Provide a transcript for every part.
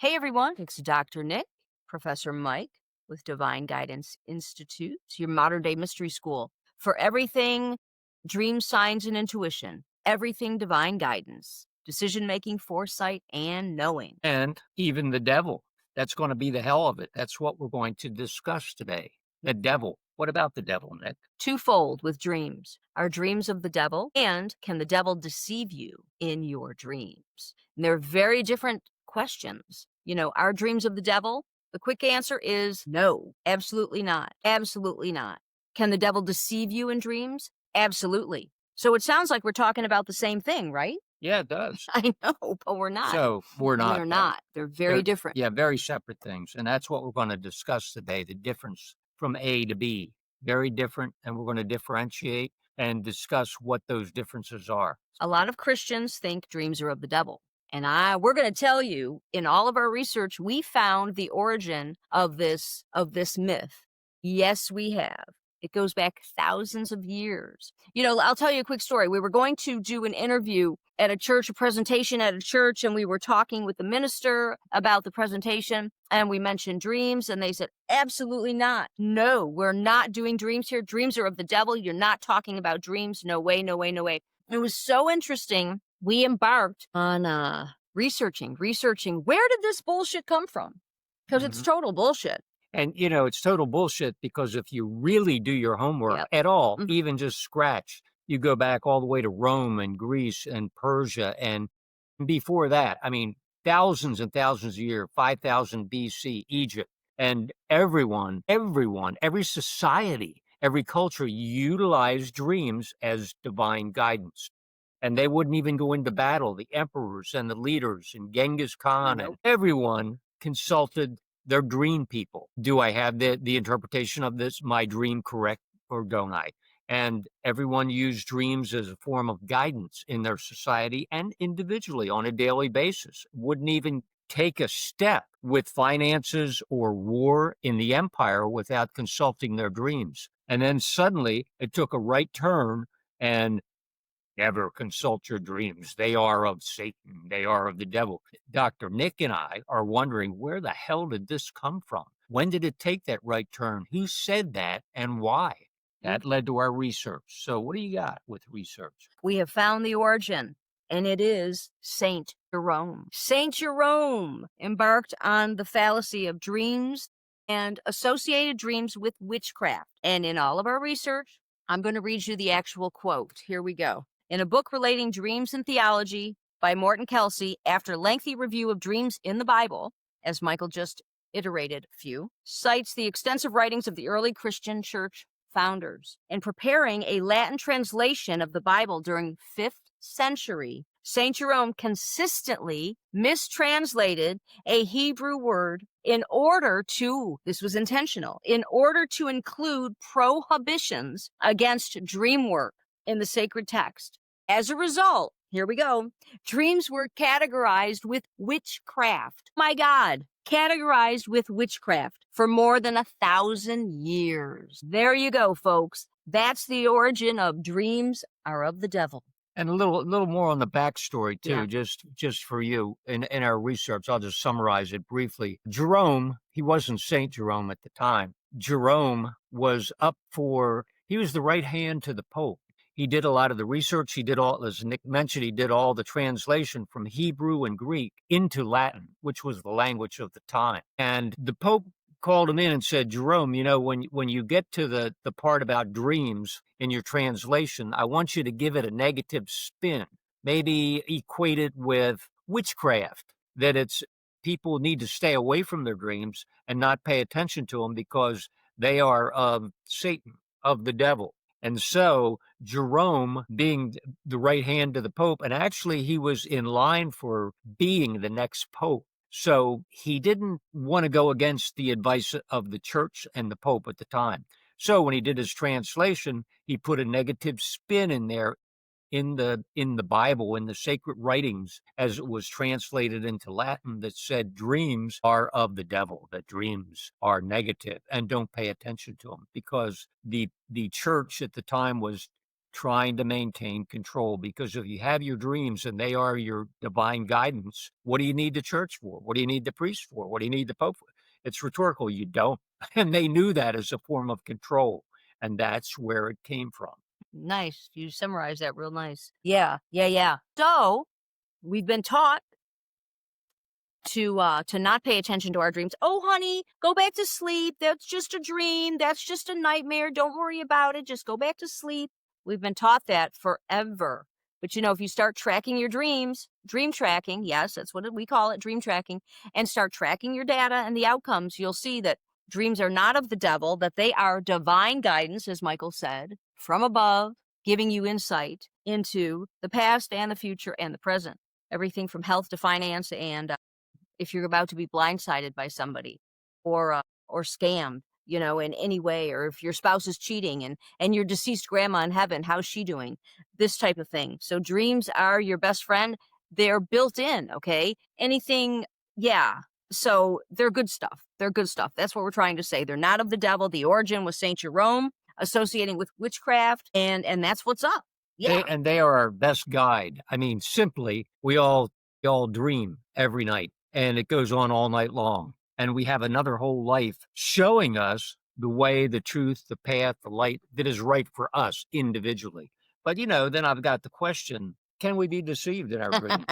Hey everyone, it's Dr. Nick, Professor Mike with Divine Guidance Institute, your modern day mystery school for everything dream, signs, and intuition, everything divine guidance, decision making, foresight, and knowing. And even the devil. That's going to be the hell of it. That's what we're going to discuss today. The devil. What about the devil, Nick? Twofold with dreams. Are dreams of the devil? And can the devil deceive you in your dreams? And they're very different questions. Are dreams of the devil? The quick answer is no, absolutely not. Absolutely not. Can the devil deceive you in dreams? Absolutely. So it sounds like we're talking about the same thing, right? Yeah, it does. I know, but we're not. So we're We not, are though. not. They're very different. Yeah, very separate things. And that's what we're going to discuss today, the difference from A to B. Very different. And we're going to differentiate and discuss what those differences are. A lot of Christians think dreams are of the devil. And we're going to tell you, in all of our research, we found the origin of this myth. Yes, we have. It goes back thousands of years. I'll tell you a quick story. We were going to do an interview at a church, a presentation at a church, and we were talking with the minister about the presentation, and we mentioned dreams, and they said, absolutely not. No, we're not doing dreams here. Dreams are of the devil. You're not talking about dreams. No way, no way, no way. It was so interesting. We embarked on researching. Where did this bullshit come from? Because it's total bullshit. And, it's total bullshit because if you really do your homework Yep. at all, even just scratch, you go back all the way to Rome and Greece and Persia. And before that, I mean, thousands and thousands of years, 5000 BC, Egypt, and every society, every culture utilized dreams as divine guidance. And they wouldn't even go into battle. The emperors and the leaders and Genghis Khan and everyone consulted their dream people. Do I have the interpretation of my dream correct or don't I? And everyone used dreams as a form of guidance in their society and individually on a daily basis. Wouldn't even take a step with finances or war in the empire without consulting their dreams. And then suddenly it took a right turn and never consult your dreams. They are of Satan. They are of the devil. Dr. Nick and I are wondering, where the hell did this come from? When did it take that right turn? Who said that and why? That led to our research. So what do you got with research? We have found the origin, and it is Saint Jerome. Saint Jerome embarked on the fallacy of dreams and associated dreams with witchcraft. And in all of our research, I'm going to read you the actual quote. Here we go. In a book relating dreams and theology by Morton Kelsey, after lengthy review of dreams in the Bible, as Michael just iterated a few, cites the extensive writings of the early Christian church founders. In preparing a Latin translation of the Bible during 5th century, St. Jerome consistently mistranslated a Hebrew word this was intentional, in order to include prohibitions against dream work in the sacred text. As a result, here we go, dreams were categorized with witchcraft. My God, categorized with witchcraft for more than 1,000 years. There you go, folks. That's the origin of dreams are of the devil. And a little more on the backstory too, Yeah. just for you in our research. I'll just summarize it briefly. Jerome, he wasn't Saint Jerome at the time. Jerome he was the right hand to the Pope. He did a lot of the research. He did all, as Nick mentioned, he did all the translation from Hebrew and Greek into Latin, which was the language of the time. And the Pope called him in and said, Jerome, when you get to the part about dreams in your translation, I want you to give it a negative spin, maybe equate it with witchcraft, that it's people need to stay away from their dreams and not pay attention to them because they are of Satan, of the devil. And so Jerome, being the right hand to the Pope, and actually he was in line for being the next Pope. So he didn't want to go against the advice of the church and the Pope at the time. So when he did his translation, he put a negative spin in there in the Bible, in the sacred writings, as it was translated into Latin, that said dreams are of the devil, that dreams are negative, and don't pay attention to them, because the church at the time was trying to maintain control, because if you have your dreams and they are your divine guidance, what do you need the church for? What do you need the priest for? What do you need the pope for? It's rhetorical. You don't. And they knew that as a form of control. And that's where it came from. Nice. You summarized that real nice. Yeah, yeah, yeah. So we've been taught to not pay attention to our dreams. Oh, honey, go back to sleep. That's just a dream. That's just a nightmare. Don't worry about it. Just go back to sleep. We've been taught that forever. But if you start tracking your dreams, dream tracking, yes, that's what we call it, dream tracking, and start tracking your data and the outcomes, you'll see that dreams are not of the devil, that they are divine guidance, as Michael said, from above, giving you insight into the past and the future and the present. Everything from health to finance, and if you're about to be blindsided by somebody or scammed, in any way, or if your spouse is cheating and your deceased grandma in heaven, how's she doing? This type of thing. So dreams are your best friend. They're built in, okay? Anything, yeah. So they're good stuff. They're good stuff. That's what we're trying to say. They're not of the devil. The origin was Saint Jerome associating with witchcraft, and that's what's up. Yeah. And they are our best guide. I mean, simply, we all dream every night, and it goes on all night long. And we have another whole life showing us the way, the truth, the path, the light that is right for us individually. But, then I've got the question, can we be deceived in our dreams?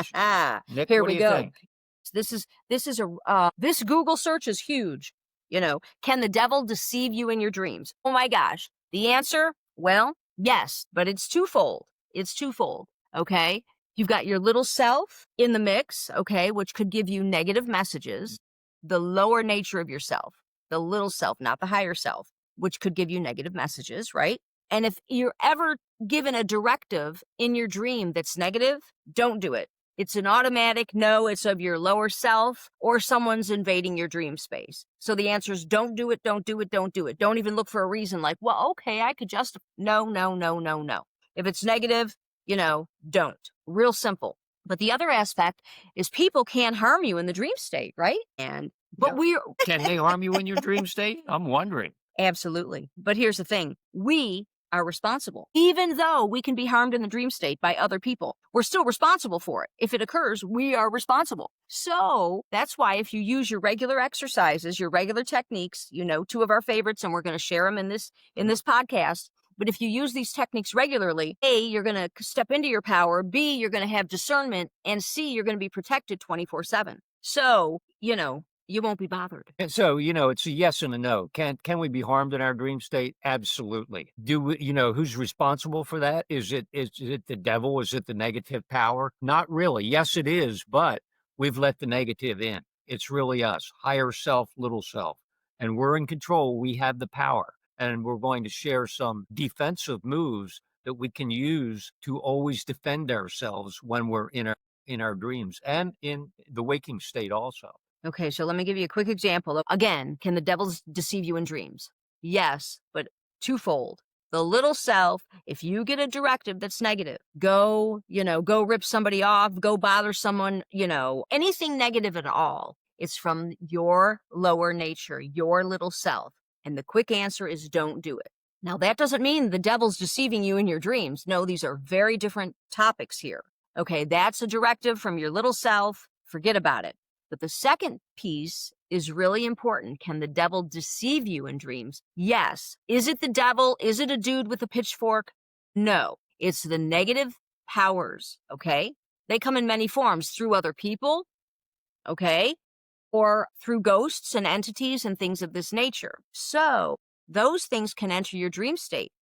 Nick, Here what we do you go. think? This Google search is huge. Can the devil deceive you in your dreams? Oh my gosh. The answer, well, yes, but it's twofold. It's twofold. Okay. You've got your little self in the mix, okay, which could give you negative messages, the lower nature of yourself, the little self, not the higher self, which could give you negative messages, right? And if you're ever given a directive in your dream that's negative, don't do it. It's an automatic no, it's of your lower self or someone's invading your dream space. So the answer is don't do it, don't do it, don't do it. Don't even look for a reason like, well, okay, I could just, no, no, no, no, no. If it's negative, don't. Real simple. But the other aspect is people can harm you in the dream state, right? Can they harm you in your dream state? I'm wondering. Absolutely. But here's the thing. We are responsible. Even though we can be harmed in the dream state by other people, we're still responsible for it. If it occurs, we are responsible. So that's why if you use your regular exercises, your regular techniques, two of our favorites, and we're going to share them in this podcast. But if you use these techniques regularly, A, you're going to step into your power. B, you're going to have discernment. And C, you're going to be protected 24/7. So, you won't be bothered. And so, it's a yes and a no. Can we be harmed in our dream state? Absolutely. Do we, who's responsible for that? Is it the devil? Is it the negative power? Not really. Yes, it is, but we've let the negative in. It's really us, higher self, little self. And we're in control. We have the power. And we're going to share some defensive moves that we can use to always defend ourselves when we're in our dreams and in the waking state also. Okay, so let me give you a quick example. Again, can the devil deceive you in dreams? Yes, but twofold. The little self, if you get a directive that's negative, go rip somebody off, go bother someone, anything negative at all, it's from your lower nature, your little self. And the quick answer is don't do it. Now, that doesn't mean the devil's deceiving you in your dreams. No, these are very different topics here. Okay, that's a directive from your little self. Forget about it. But the second piece is really important. Can the devil deceive you in dreams? Yes. Is it the devil? Is it a dude with a pitchfork? No. It's the negative powers, okay? They come in many forms, through other people, okay? Or through ghosts and entities and things of this nature. So those things can enter your dream state.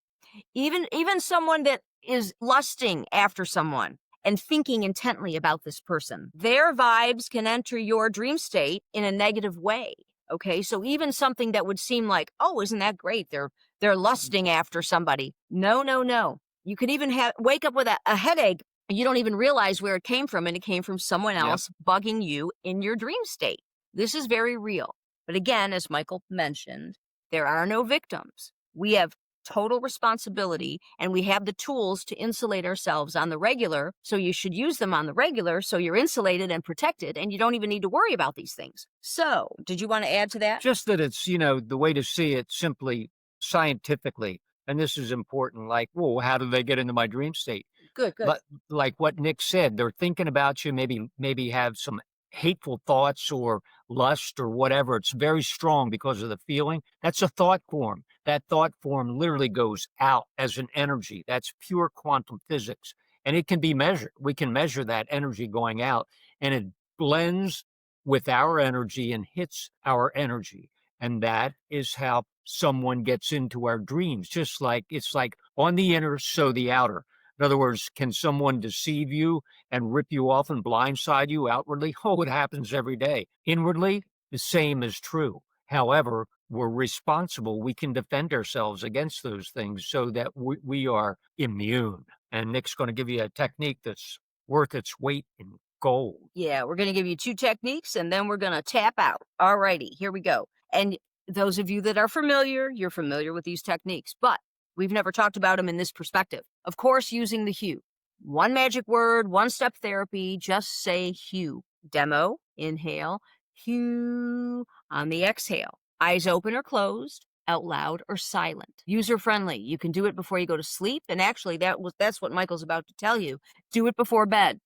Even someone that is lusting after someone and thinking intently about this person, their vibes can enter your dream state in a negative way. Okay, so even something that would seem like, oh, isn't that great? They're lusting after somebody. No. You could even wake up with a headache and you don't even realize where it came from, and it came from someone else bugging you in your dream state. This is very real. But again, as Michael mentioned, there are no victims. We have total responsibility, and we have the tools to insulate ourselves on the regular. So you should use them on the regular so you're insulated and protected, and you don't even need to worry about these things. So did you want to add to that? Just that it's, the way to see it simply scientifically, and this is important, like, well, how do they get into my dream state? Good, good. But like what Nick said, they're thinking about you, maybe have some hateful thoughts or lust or whatever. It's very strong because of the feeling. That's a thought form. That thought form literally goes out as an energy. That's pure quantum physics. And it can be measured. We can measure that energy going out, and it blends with our energy and hits our energy. And that is how someone gets into our dreams. Just like it's like on the inner, so the outer. In other words, can someone deceive you and rip you off and blindside you outwardly? Oh, it happens every day. Inwardly, the same is true. However, we're responsible. We can defend ourselves against those things so that we are immune. And Nick's going to give you a technique that's worth its weight in gold. Yeah, we're going to give you 2 techniques and then we're going to tap out. All righty, here we go. And those of you that are familiar, you're familiar with these techniques, but we've never talked about them in this perspective. Of course, using the hue. 1 magic word, 1-step therapy, just say hue. Demo, inhale, hue. On the exhale, eyes open or closed, out loud or silent. User friendly. You can do it before you go to sleep. And actually, that's what Michael's about to tell you. Do it before bed.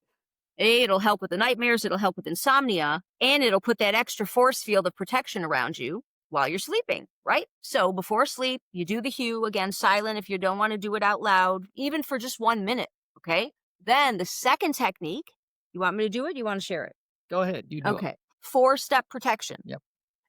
It'll help with the nightmares, it'll help with insomnia, and it'll put that extra force field of protection around you while you're sleeping, right? So before sleep, you do the hue, again, silent if you don't want to do it out loud, even for just 1 minute, okay? Then the second technique, you want me to do it? You want to share it? Go ahead. You do it. Okay. 4-step protection. Yep.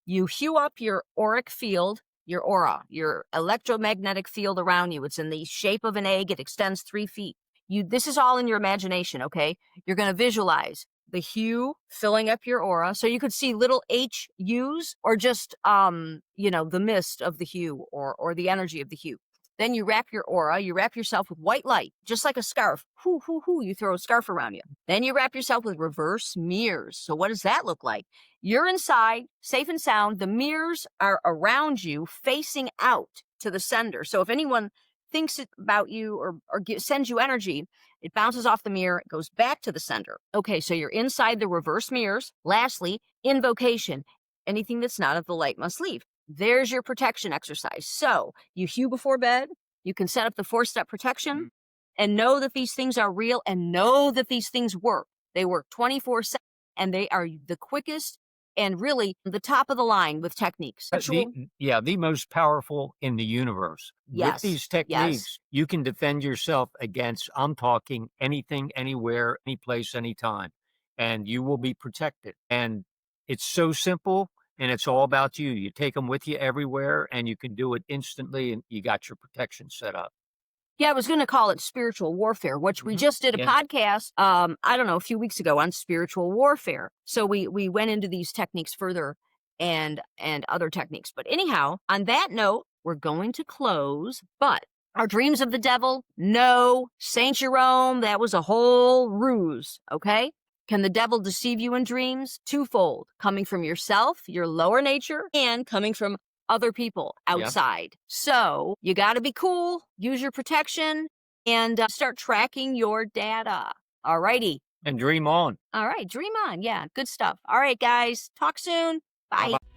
You hue up your auric field, your aura, your electromagnetic field around you. It's in the shape of an egg. It extends 3 feet. This is all in your imagination, okay? You're going to visualize the hue filling up your aura. So you could see little HUs or just, the mist of the hue or the energy of the hue. Then you wrap your aura, you wrap yourself with white light, just like a scarf. Hoo, hoo, hoo, you throw a scarf around you. Then you wrap yourself with reverse mirrors. So what does that look like? You're inside, safe and sound. The mirrors are around you, facing out to the sender. So if anyone thinks about you or sends you energy, it bounces off the mirror, it goes back to the sender. Okay, so you're inside the reverse mirrors. Lastly, invocation. Anything that's not of the light must leave. There's your protection exercise. So you hue before bed, you can set up the 4-step protection and know that these things are real and know that these things work. They work 24/7 and they are the quickest and really the top of the line with techniques. The most powerful in the universe. Yes, with these techniques, yes. you can defend yourself against, I'm talking, anything, anywhere, any place, anytime, and you will be protected. And it's so simple, and it's all about you. You take them with you everywhere, and you can do it instantly, and you got your protection set up. Yeah, I was going to call it spiritual warfare, which we just did a podcast, I don't know, a few weeks ago on spiritual warfare. So we went into these techniques further and other techniques. But anyhow, on that note, we're going to close. But our dreams of the devil? No. Saint Jerome, that was a whole ruse, okay? Can the devil deceive you in dreams? Twofold, coming from yourself, your lower nature, and coming from other people outside. So you got to be cool, use your protection, and start tracking your data. All righty. And dream on. All right, dream on. Yeah, good stuff. All right, guys. Talk soon. Bye. Bye-bye.